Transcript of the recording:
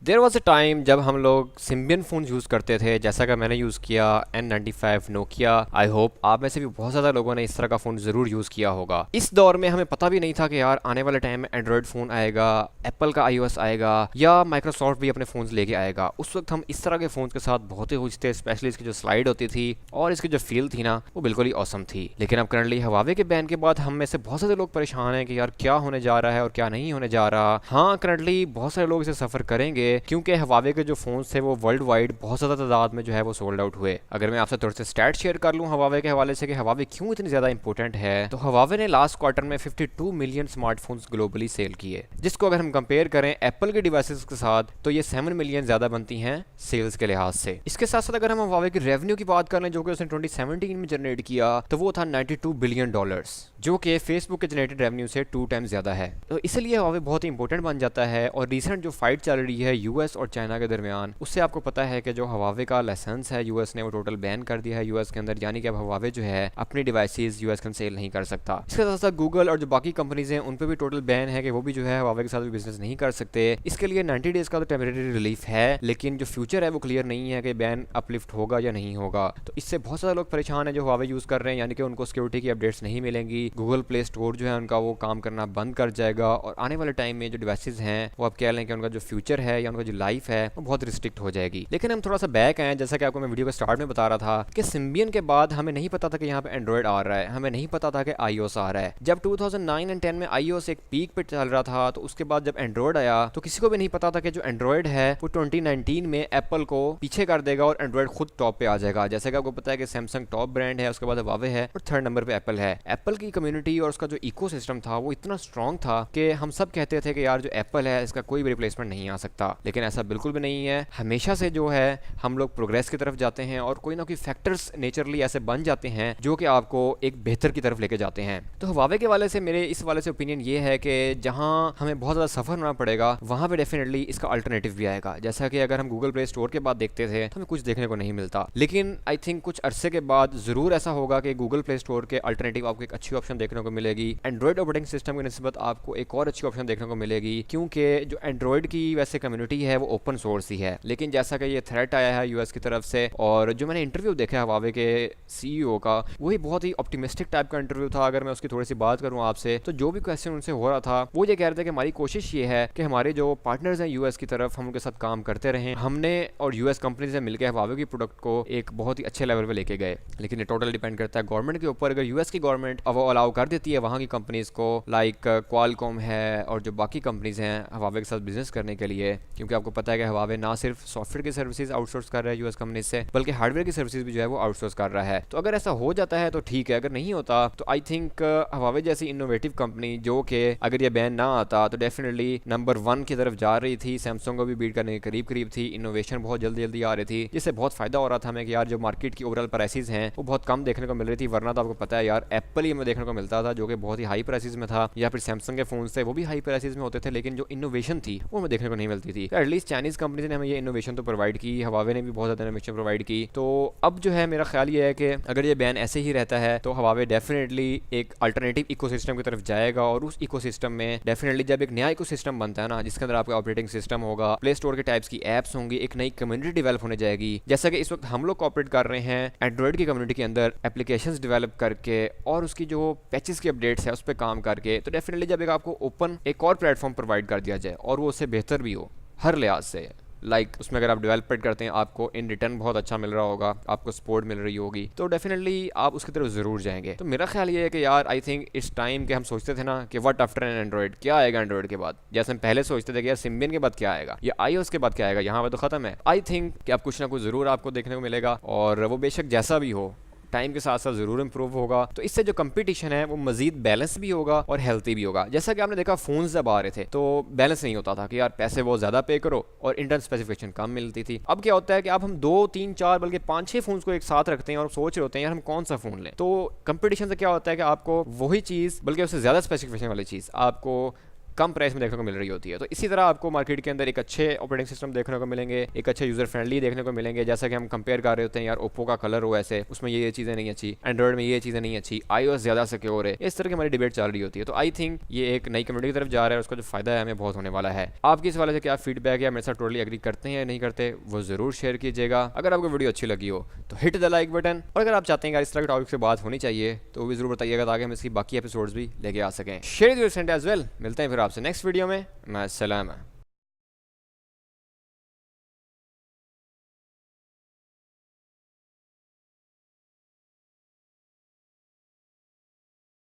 There was a time जब हम लोग सिम्बियन फ़ोन यूज़ करते थे, जैसा कि मैंने यूज़ किया N95 नोकिया। आई होप आप में से भी बहुत ज़्यादा लोगों ने इस तरह का फ़ोन ज़रूर यूज़ किया होगा। इस दौर में हमें पता भी नहीं था कि यार आने वाले टाइम में एंड्रॉयड फ़ोन आएगा, एप्पल का iOS आएगा या माइक्रोसॉफ्ट भी अपने फ़ोन्स लेके आएगा। उस वक्त हम इस तरह के फ़ोन के साथ बहुत ही खुश थे, स्पेशली इसकी जो स्लाइड होती थी और इसकी जो फील थी ना, वो बिल्कुल ही औसम थी। लेकिन अब करंटली हवावे के बैन के बाद हम में से बहुत सारे लोग परेशान हैं कि यार क्या होने जा रहा है और क्या नहीं होने जा रहा। हाँ, करंटली बहुत सारे लोग इसे सफ़र करेंगे क्योंकि हवावे के जो फ़ोन्स थे वो वर्ल्ड वाइड बहुत ज़्यादा तादाद में जो है वो सोल्ड आउट हुए। अगर मैं आपसे थोड़े से स्टैट शेयर कर लूँ हवावे के हवाले से कि हवावे क्यों इतनी ज़्यादा इंपॉर्टेंट है, तो हवावे ने लास्ट क्वार्टर में 52 मिलियन स्मार्टफोन्स ग्लोबली सेल किए, जिसको अगर हम कंपेयर करें एप्पल के डिवाइसेस के साथ तो ये 7 मिलियन ज़्यादा बनती हैं सेल्स के लिहाज से। इसके साथ साथ अगर हम हवावे की रेवेन्यू की बात कर लें जो कि उसने 2017 में जनरेट किया, तो वो था $92 बिलियन, जो कि फेसबुक के जनरेटेड रेवेन्यू से 2 टाइम्स ज़्यादा है। तो इसलिए हवावे बहुत ही इंपॉर्टेंट बन जाता है। और रिसेंट जो फाइट चल रही है यूएस और चाइना के दरमियान, उससे आपको पता है कि जो हवावे का लाइसेंस है यूएस ने वो टोटल बैन कर दिया है यूएस के अंदर, यानी कि अब हवावे जो है अपनी डिवाइसेस यूएस के अंदर सेल नहीं कर सकता। इसके साथ साथ गूगल और जो बाकी कंपनीज हैं उन पर भी टोटल बैन है कि वो भी जो है हवावे के साथ भी बिजनेस नहीं कर सकते। इसके लिए 90 डेज का तो टेम्परेरी रिलीफ है, लेकिन जो फ्यूचर है वो क्लियर नहीं है कि बैन अपलिफ्ट होगा या नहीं होगा। तो इससे बहुत सारे लोग परेशान हैं जो हवावे यूज़ कर रहे हैं, यानी कि उनको सिक्योरिटी की अपडेट्स नहीं मिलेंगी। गूगल प्ले स्टोर जो है उनका वो काम करना बंद कर जाएगा और आने वाले टाइम में जो डिवाइसेस हैं वो आप कह लें कि उनका जो फ्यूचर है या उनका जो लाइफ है वो बहुत रिस्ट्रिक्ट हो जाएगी। लेकिन हम थोड़ा सा बैक आए, जैसा कि आपको मैं वीडियो के स्टार्ट में बता रहा था कि सिम्बियन के बाद हमें नहीं पता था कि यहाँ पे एंड्रॉयड आ रहा है, हमें नहीं पता था कि iOS आ रहा है। जब 2009 एंड 10 में iOS एक पीक पे चल रहा था, तो उसके बाद जब एंड्रॉयड आया तो किसी को भी नहीं पता था कि जो एंड्रॉयड है वो 2019 में एप्पल को पीछे कर देगा और एंड्रॉयड खुद टॉप पे आ जाएगा। जैसे कि आपको पता है कि सैमसंग टॉप ब्रांड है, उसके बाद हुआवे है और थर्ड नंबर पे एप्पल है। एप्पल की कम्युनिटी और उसका जो इकोसिस्टम था वो इतना स्ट्रॉन्ग था कि हम सब कहते थे कि यार जो एप्पल है इसका कोई भी रिप्लेसमेंट नहीं आ सकता। लेकिन ऐसा बिल्कुल भी नहीं है। हमेशा से जो है हम लोग प्रोग्रेस की तरफ जाते हैं और कोई ना कोई फैक्टर्स नेचुरली ऐसे बन जाते हैं जो कि आपको एक बेहतर की तरफ लेके जाते हैं। तो हुआवे के वाले से मेरे इस वाले से ओपिनियन ये है कि जहां हमें बहुत ज़्यादा सफ़र होना पड़ेगा वहां पे डेफिनेटली इसका अल्टरनेटिव भी आएगा। जैसा कि अगर हम गूगल प्ले स्टोर के बाद देखते थे तो हमें कुछ देखने को नहीं मिलता, लेकिन आई थिंक कुछ अरसे के बाद ज़रूर ऐसा होगा कि गूगल प्ले स्टोर के अल्टरनेटिव आपको एक अच्छी ऑप्शन देखने को मिलेगी। एंड्रॉयड ऑपरेटिंग सिस्टम की निस्बत आपको एक और अच्छी ऑप्शन देखने को मिलेगी, क्योंकि जो एंड्रॉयड की वैसे कम्युनिटी है वो ओपन सोर्स ही है। लेकिन जैसा कि ये थ्रेट आया है यूएस की तरफ से और जो मैंने इंटरव्यू देखा है हुआवे के सीईओ का, वही बहुत ही ऑप्टिमिस्टिक टाइप का इंटरव्यू था। अगर मैं उसकी थोड़ी सी बात करूं आपसे, तो जो भी क्वेश्चन उनसे हो रहा था वो ये कह रहे थे कि हमारी कोशिश ये है कि हमारे जो पार्टनर्स हैं यूएस की तरफ, हम उनके साथ काम करते रहें। हमने और यूएस कंपनी से मिलकर हुआवे की प्रोडक्ट को एक बहुत ही अच्छे लेवल पे लेके गए। लेकिन ये टोटल डिपेंड करता है गवर्नमेंट के ऊपर। अगर यूएस की गवर्नमेंट वो अलाउ कर देती है वहाँ की कंपनीज को, लाइक क्वालकॉम है और जो बाकी कंपनीज हैं हुआवे के साथ बिजनेस करने के लिए, क्योंकि आपको पता है कि हुआवे ना सिर्फ सॉफ्टवेयर की सर्विसेज आउटसोर्स कर रहा है यूएस कंपनी से, बल्कि हार्डवेयर की सर्विसेज भी जो है वो आउटसोर्स कर रहा है। तो अगर ऐसा हो जाता है तो ठीक है, अगर नहीं होता तो आई थिंक हुआवे जैसी इनोवेटिव कंपनी जो कि अगर ये बैन ना आता तो डेफिनेटली नंबर 1 की तरफ जा रही थी, सैमसंग को भी बीट करने के करीब करीब थी। इनोवेशन बहुत जल्दी जल्दी आ रही थी, जिससे बहुत फायदा हो रहा था हमें कि यार जो मार्केट की ओवरऑल प्राइसेस हैं वो बहुत कम देखने को मिल रही थी। वरना तो आपको पता है यार एप्पल ही हमें देखने को मिलता था जो कि बहुत ही हाई प्राइसेस में था, या फिर सैमसंग के फोन थे वो भी हाई प्राइसेस में होते थे, लेकिन जो इनोवेशन थी वो हमें देखने को नहीं मिलती थी। एटलीस्ट चाइनीज कंपनीज ने हमें ये इनोवेशन तो प्रोवाइड की, हुआवे ने भी बहुत ज़्यादा इनोवेशन प्रोवाइड की। तो अब जो है मेरा ख्याल ये है कि अगर ये बैन ऐसे ही रहता है तो हुआवे डेफिनेटली एक अल्टरनेटिव इकोसिस्टम की तरफ जाएगा और उस इकोसिस्टम में डेफिनेटली जब एक नया इकोसिस्टम बनता है ना, जिसके अंदर आपका ऑपरेटिंग सिस्टम होगा, प्ले स्टोर के टाइप्स की एप्स होंगी, एक नई कम्युनिटी डेवलप होने जाएगी। जैसा कि इस वक्त हम लोग कॉपरेट कर रहे हैं एंड्रॉयड की कम्युनिटी के अंदर एप्लीकेशंस डेवलप करके और उसकी जो पैचेस की अपडेट्स है उस पर काम करके, तो डेफिनेटली जब एक आपको ओपन एक और प्लेटफॉर्म प्रोवाइड कर दिया जाए और वो उससे बेहतर भी हो हर लिहाज से, लाइक उसमें अगर आप डेवलपमेंट करते हैं आपको इन रिटर्न बहुत अच्छा मिल रहा होगा, आपको सपोर्ट मिल रही होगी, तो डेफिनेटली आप उसकी तरफ ज़रूर जाएंगे। तो मेरा ख्याल ये है कि यार आई थिंक इस टाइम के हम सोचते थे ना कि व्हाट आफ्टर एन एंड्रॉयड, क्या आएगा एंड्रॉयड के बाद, जैसे हम पहले सोचते थे कि यार सिम्बियन के बाद क्या आएगा या iOS के बाद क्या आएगा, यहाँ पर तो ख़त्म है। आई थिंक कि अब कुछ ना कुछ ज़रूर आपको देखने को मिलेगा और वो बेशक जैसा भी हो टाइम के साथ साथ ज़रूर इंप्रूव होगा। तो इससे जो कंपटीशन है वो मजीद बैलेंस भी होगा और हेल्थी भी होगा। जैसा कि आपने देखा फ़ोन्स जब आ रहे थे तो बैलेंस नहीं होता था कि यार पैसे बहुत ज़्यादा पे करो और इंटरनल स्पेसिफिकेशन कम मिलती थी। अब क्या होता है कि अब हम 2 3 4 बल्कि 5 6 फ़ोन्स को एक साथ रखते हैं और सोच रहे होते हैं यार हम कौन सा फ़ोन लें। तो कंपटीशन से क्या होता है कि आपको वही चीज़ बल्कि उससे ज़्यादा स्पेसिफिकेशन वाली चीज़ आपको कम प्राइस में देखने को मिल रही होती है। तो इसी तरह आपको मार्केट के अंदर एक अच्छे ऑपरेटिंग सिस्टम देखने को मिलेंगे, एक अच्छे यूजर फ्रेंडली देखने को मिलेंगे। जैसा कि हम कंपेयर कर रहे होते हैं, यार ओप्पो का कलर हो ऐसे, उसमें ये चीज़ें नहीं अच्छी, एंड्रॉइड में ये चीज़ें नहीं अच्छी, iOS ज़्यादा सिक्योर है, इस तरह की हमारी डिबेट चल रही होती है। तो आई थिंक ये एक नई कम्युनिटी की तरफ जा रहा है, उसका जो फायदा है हमें बहुत होने वाला है। आपकी इस वाले से क्या फीडबैक है, मेरे साथ टोटली एग्री करते हैं या नहीं करते, वो जरूर शेयर कीजिएगा। अगर आपको वीडियो अच्छी लगी हो तो हिट द लाइक बटन, और अगर आप चाहते हैं इस तरह के टॉपिक से बात होनी चाहिए तो वो भी जरूर बताइएगा, ताकि हम इसकी बाकी एपिसोड्स भी लेके आ सकें। Share your friend as well. मिलते हैं फिर आपसे नेक्स्ट वीडियो में। मास्सलामा।